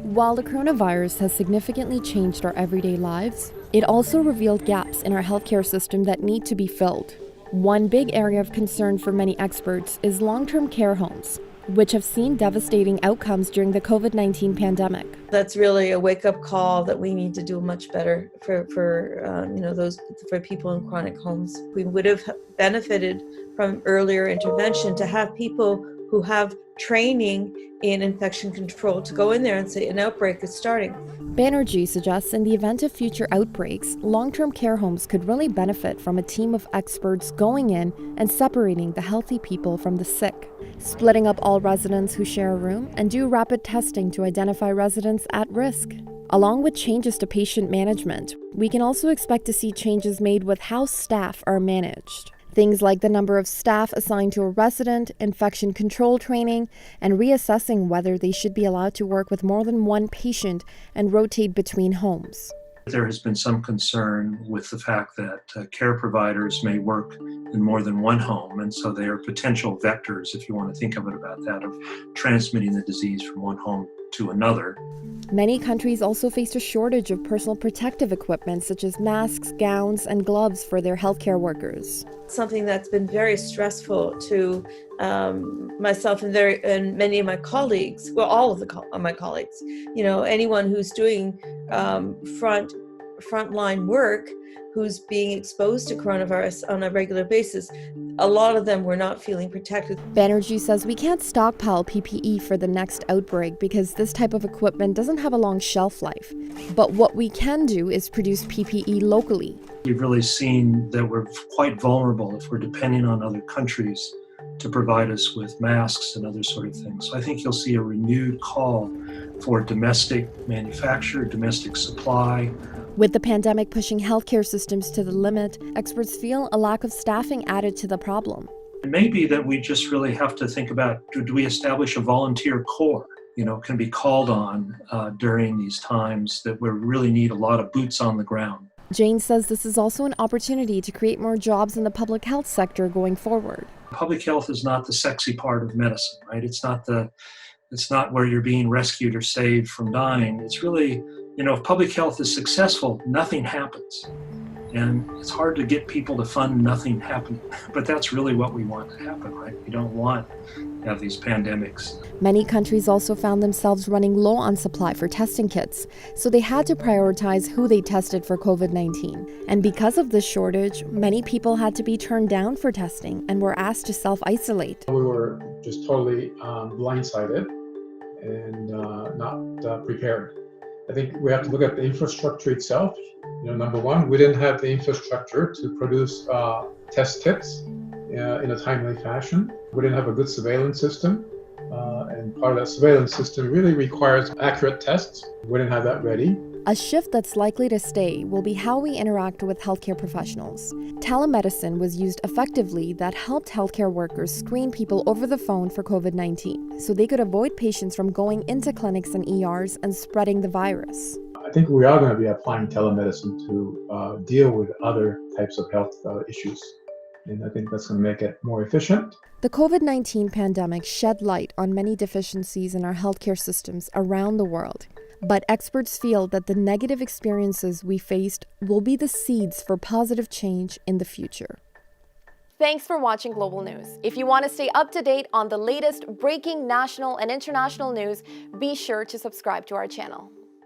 While the coronavirus has significantly changed our everyday lives, it also revealed gaps in our healthcare system that need to be filled. One big area of concern for many experts is long-term care homes, which have seen devastating outcomes during the COVID-19 pandemic. That's really a wake-up call that we need to do much better for people in chronic homes. We would have benefited from earlier intervention to have people who have training in infection control to go in there and say an outbreak is starting. Banerjee suggests in the event of future outbreaks, long-term care homes could really benefit from a team of experts going in and separating the healthy people from the sick, splitting up all residents who share a room and do rapid testing to identify residents at risk. Along with changes to patient management, we can also expect to see changes made with how staff are managed. Things like the number of staff assigned to a resident, infection control training, and reassessing whether they should be allowed to work with more than one patient and rotate between homes. There has been some concern with the fact that care providers may work in more than one home, and so they are potential vectors, if you want to think of it about that, of transmitting the disease from one home to another. Many countries also faced a shortage of personal protective equipment such as masks, gowns, and gloves for their healthcare workers. Something that's been very stressful to myself and many of my colleagues, well, all of my colleagues, anyone who's doing frontline work, who's being exposed to coronavirus on a regular basis, a lot of them were not feeling protected. Banerjee says we can't stockpile PPE for the next outbreak because this type of equipment doesn't have a long shelf life. But what we can do is produce PPE locally. We've really seen that we're quite vulnerable if we're depending on other countries to provide us with masks and other sort of things. So I think you'll see a renewed call for domestic manufacture, domestic supply. With the pandemic pushing healthcare systems to the limit, experts feel a lack of staffing added to the problem. It may be that we just really have to think about, do we establish a volunteer corps, can be called on during these times that we really need a lot of boots on the ground. Jane says this is also an opportunity to create more jobs in the public health sector going forward. Public health is not the sexy part of medicine, right? It's not where you're being rescued or saved from dying. It's really, if public health is successful, nothing happens. And it's hard to get people to fund nothing happening. But that's really what we want to happen, right? We don't want to have these pandemics. Many countries also found themselves running low on supply for testing kits, so they had to prioritize who they tested for COVID-19. And because of this shortage, many people had to be turned down for testing and were asked to self-isolate. We were just totally blindsided and not prepared. I think we have to look at the infrastructure itself. Number one, we didn't have the infrastructure to produce test kits in a timely fashion. We didn't have a good surveillance system. And part of that surveillance system really requires accurate tests. We didn't have that ready. A shift that's likely to stay will be how we interact with healthcare professionals. Telemedicine was used effectively that helped healthcare workers screen people over the phone for COVID-19, so they could avoid patients from going into clinics and ERs and spreading the virus. I think we are going to be applying telemedicine to deal with other types of health issues. And I think that's going to make it more efficient. The COVID-19 pandemic shed light on many deficiencies in our healthcare systems around the world. But experts feel that the negative experiences we faced will be the seeds for positive change in the future. Thanks for watching Global News. If you want to stay up to date on the latest breaking national and international news, be sure to subscribe to our channel.